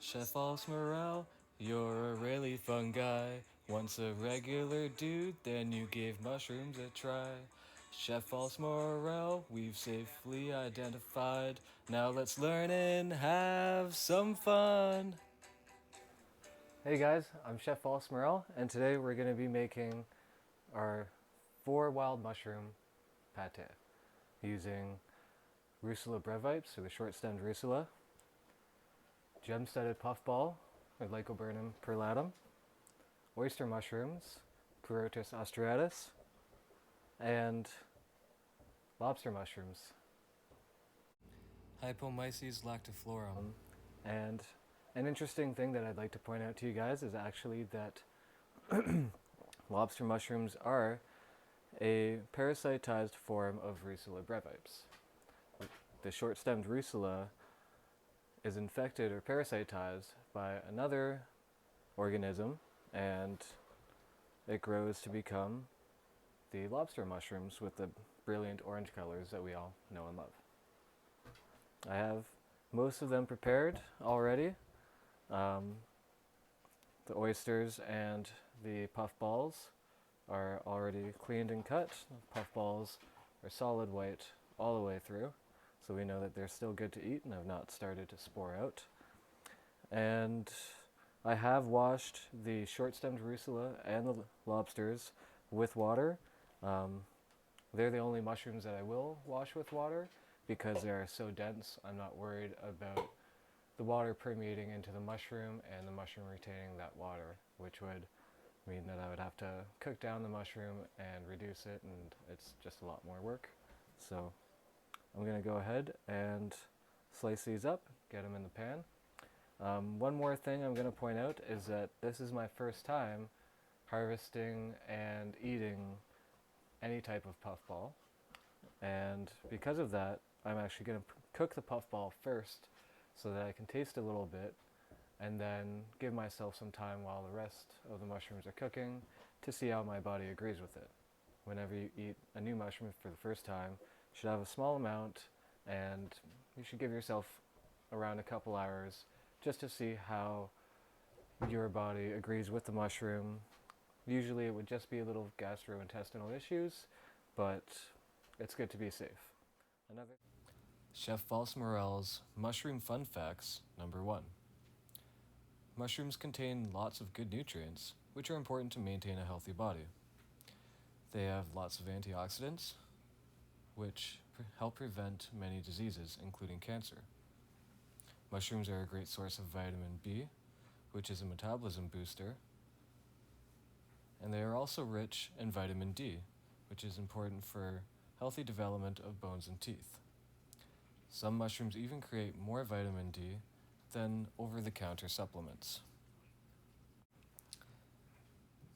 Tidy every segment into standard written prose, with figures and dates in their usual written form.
Chef False Morel, you're a really fun guy. Once a regular dude, then you gave mushrooms a try. Chef False Morel, we've safely identified. Now let's learn and have some fun. Hey guys, I'm Chef False Morel, and today we're going to be making our 4 wild mushroom pate using Russula brevites, or the short-stemmed Russula, gem-studded puffball, or Lycoburnum perlatum, oyster mushrooms, Purotus austratus, and lobster mushrooms, Hypomyces lactiflorum. And an interesting thing that I'd like to point out to you guys is actually that lobster mushrooms are a parasitized form of Russula brevites. The short-stemmed Russula is infected or parasitized by another organism, and it grows to become the lobster mushrooms with the brilliant orange colors that we all know and love. I have most of them prepared already. The oysters and the puffballs are already cleaned and cut. Puffballs are solid white all the way through, so we know that they're still good to eat and have not started to spore out. And I have washed the short-stemmed Russula and the lobsters with water. They're the only mushrooms that I will wash with water because they are so dense. I'm not worried about the water permeating into the mushroom and the mushroom retaining that water, which would mean that I would have to cook down the mushroom and reduce it, and it's just a lot more work. So I'm going to go ahead and slice these up, get them in the pan. One more thing I'm going to point out is that this is my first time harvesting and eating any type of puffball, and because of that, I'm actually going to cook the puffball first so that I can taste a little bit and then give myself some time while the rest of the mushrooms are cooking to see how my body agrees with it. Whenever you eat a new mushroom for the first time, you should have a small amount, and you should give yourself around a couple hours just to see how your body agrees with the mushroom. Usually it would just be a little gastrointestinal issues, but it's good to be safe. Chef False Morel's Mushroom Fun Facts number 1. Mushrooms contain lots of good nutrients, which are important to maintain a healthy body. They have lots of antioxidants, which help prevent many diseases, including cancer. Mushrooms are a great source of vitamin B, which is a metabolism booster, and they are also rich in vitamin D, which is important for healthy development of bones and teeth. Some mushrooms even create more vitamin D than over-the-counter supplements.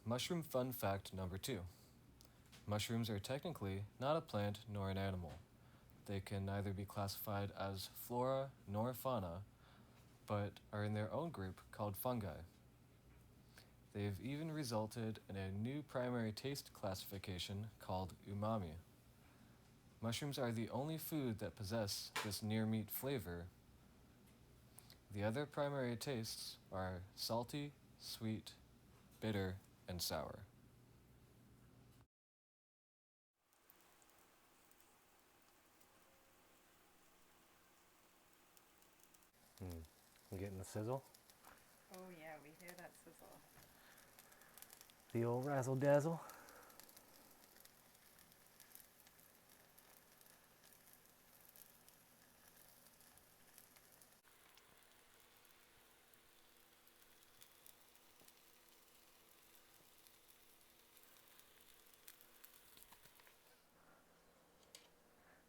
Mushroom fun fact number 2. Mushrooms are technically not a plant nor an animal. They can neither be classified as flora nor fauna, but are in their own group called fungi. They have even resulted in a new primary taste classification called umami. Mushrooms are the only food that possess this near-meat flavor. The other primary tastes are salty, sweet, bitter, and sour. You getting the sizzle? Oh yeah, we hear that sizzle. The old razzle dazzle.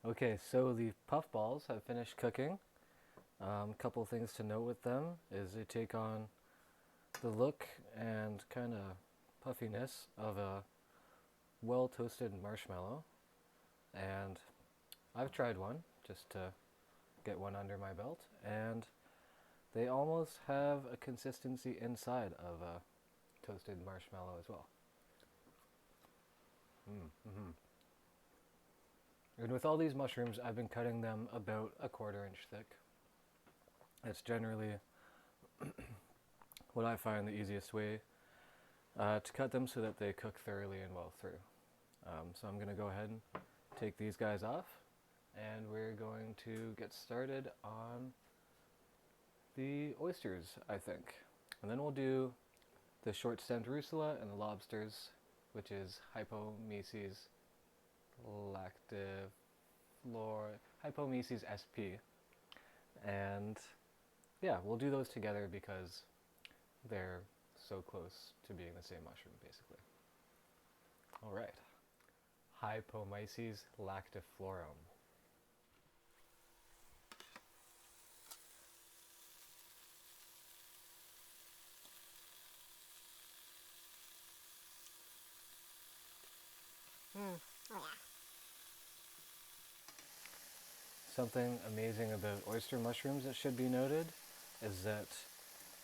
Okay, so the puffballs have finished cooking. Couple things to note with them is they take on the look and kind of puffiness of a well-toasted marshmallow. And I've tried one just to get one under my belt, and they almost have a consistency inside of a toasted marshmallow as well. And with all these mushrooms, I've been cutting them about a 1/4 inch thick. It's generally what I find the easiest way to cut them so that they cook thoroughly and well through. So I'm going to go ahead and take these guys off, and we're going to get started on the oysters, I think. And then we'll do the short-stemmed rusula and the lobsters, which is Hypomeces Hypomeces sp. And yeah, we'll do those together because they're so close to being the same mushroom, basically. All right. Hypomyces lactiflorum. Oh yeah. Something amazing about oyster mushrooms that should be noted is that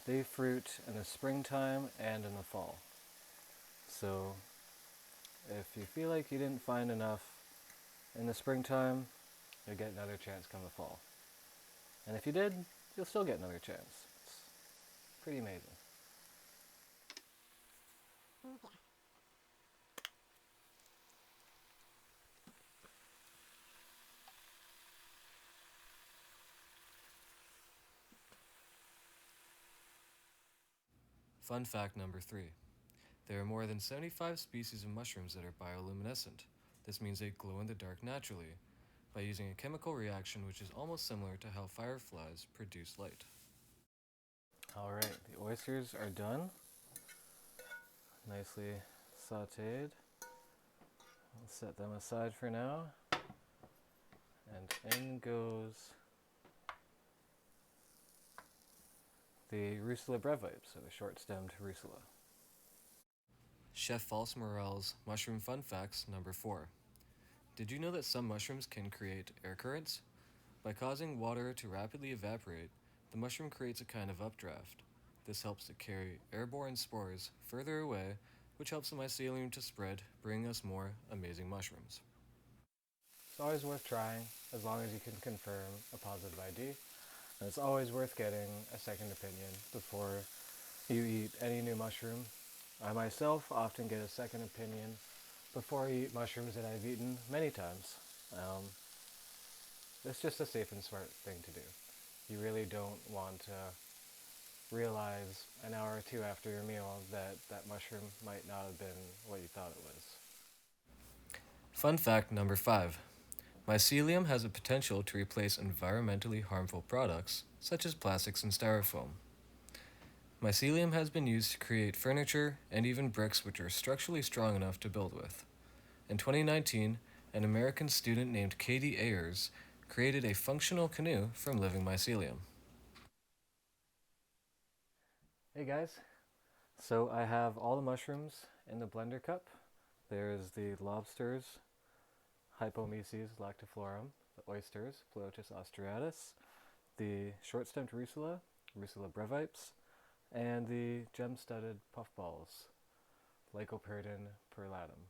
they fruit in the springtime and in the fall. So if you feel like you didn't find enough in the springtime, you'll get another chance come the fall. And if you did, you'll still get another chance. It's pretty amazing. Yeah. Fun fact number 3. There are more than 75 species of mushrooms that are bioluminescent. This means they glow in the dark naturally by using a chemical reaction which is almost similar to how fireflies produce light. Alright, the oysters are done. Nicely sauteed. I'll set them aside for now. And in goes the Rusula brevites, so the short-stemmed Rusula. Chef False Morel's Mushroom Fun Facts number 4. Did you know that some mushrooms can create air currents? By causing water to rapidly evaporate, the mushroom creates a kind of updraft. This helps to carry airborne spores further away, which helps the mycelium to spread, bringing us more amazing mushrooms. It's always worth trying, as long as you can confirm a positive ID. And it's always worth getting a second opinion before you eat any new mushroom. I myself often get a second opinion before I eat mushrooms that I've eaten many times. It's just a safe and smart thing to do. You really don't want to realize an hour or two after your meal that that mushroom might not have been what you thought it was. Fun fact number 5. Mycelium has a potential to replace environmentally harmful products, such as plastics and styrofoam. Mycelium has been used to create furniture and even bricks which are structurally strong enough to build with. In 2019, an American student named Katie Ayers created a functional canoe from living mycelium. Hey guys, so I have all the mushrooms in the blender cup. There's the lobsters, Hypomeces lactiflorum, the oysters, Pleurotus austratus, the short-stemmed Rusula, Rusula brevites, and the gem-studded puffballs, Lycoperdon perlatum.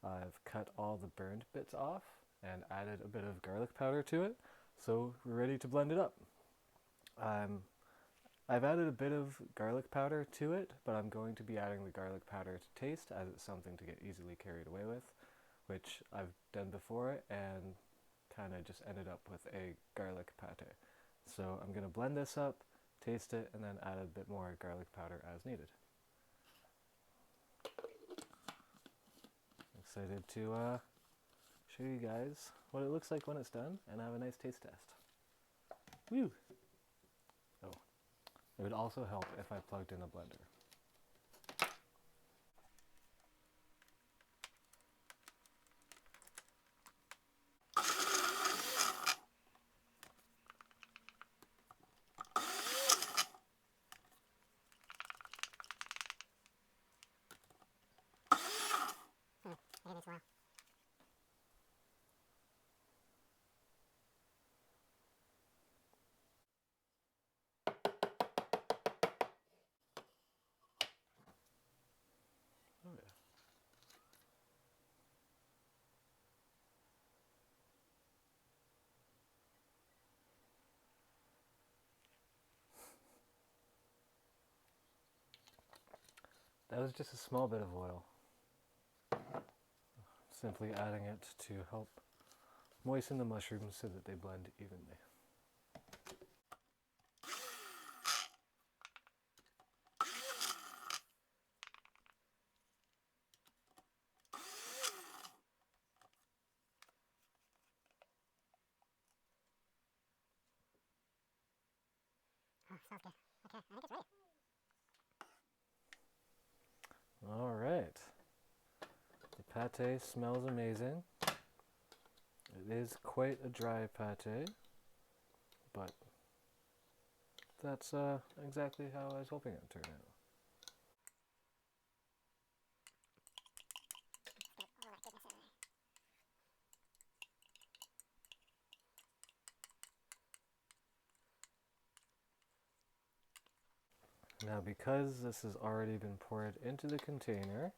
I've cut all the burned bits off and added a bit of garlic powder to it, so we're ready to blend it up. I've added a bit of garlic powder to it, but I'm going to be adding the garlic powder to taste, as it's something to get easily carried away with, which I've done before and kind of just ended up with a garlic pate. So I'm going to blend this up, taste it, and then add a bit more garlic powder as needed. Excited to show you guys what it looks like when it's done and have a nice taste test. Woo! Oh, it would also help if I plugged in a blender. It is well. That was just a small bit of oil. Simply adding it to help moisten the mushrooms so that they blend evenly. Oh, sounds good. Okay, I think it's ready. All right. The pate smells amazing. It is quite a dry pate, but that's exactly how I was hoping it would turn out. Let's get all that goodness in there. Now, because this has already been poured into the container,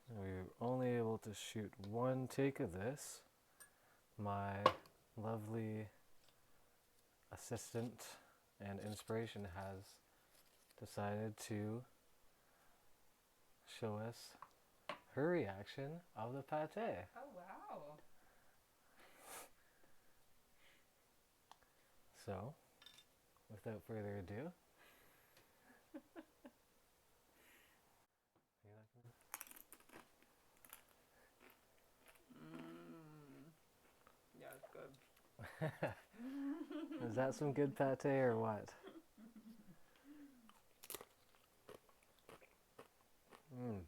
we're only able to shoot one take of this. My lovely assistant and inspiration has decided to show us her reaction of the pate. Oh, wow. So, without further ado, Yeah, it's good. is that some good pate or what? Mm.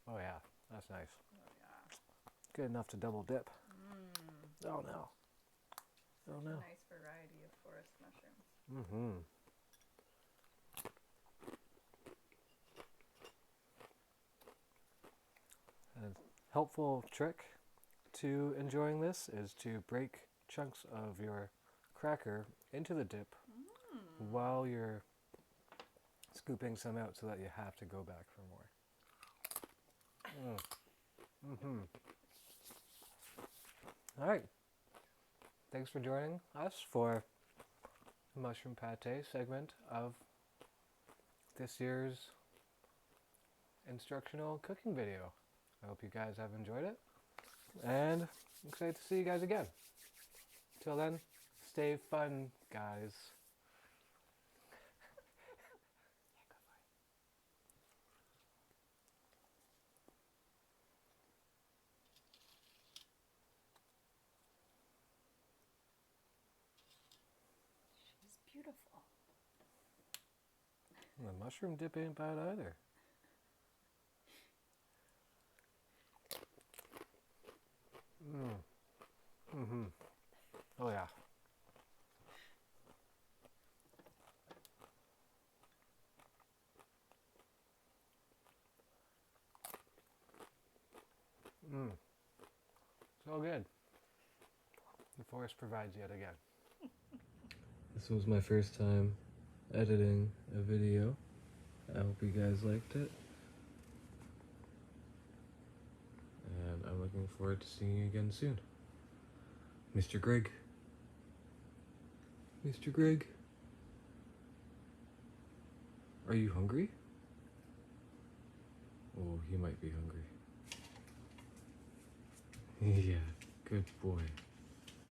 Oh yeah, that's nice. Oh, yeah. Good enough to double dip. Mm. Oh no. Oh no. A nice variety of forest mushrooms. Mm-hmm. A helpful trick to enjoying this is to break chunks of your cracker into the dip while you're scooping some out so that you have to go back for more. Mm-hmm. All right. Thanks for joining us for the mushroom pate segment of this year's instructional cooking video. I hope you guys have enjoyed it, and I'm excited to see you guys again. Till then, stay fun, guys. She's beautiful. The mushroom dip ain't bad either. Mm-hmm. Oh yeah. So good. The forest provides yet again. This was my first time editing a video. I hope you guys liked it. And I'm looking forward to seeing you again soon. Mr. Greg. Mr. Greg. Are you hungry? Oh, he might be hungry. Yeah, good boy.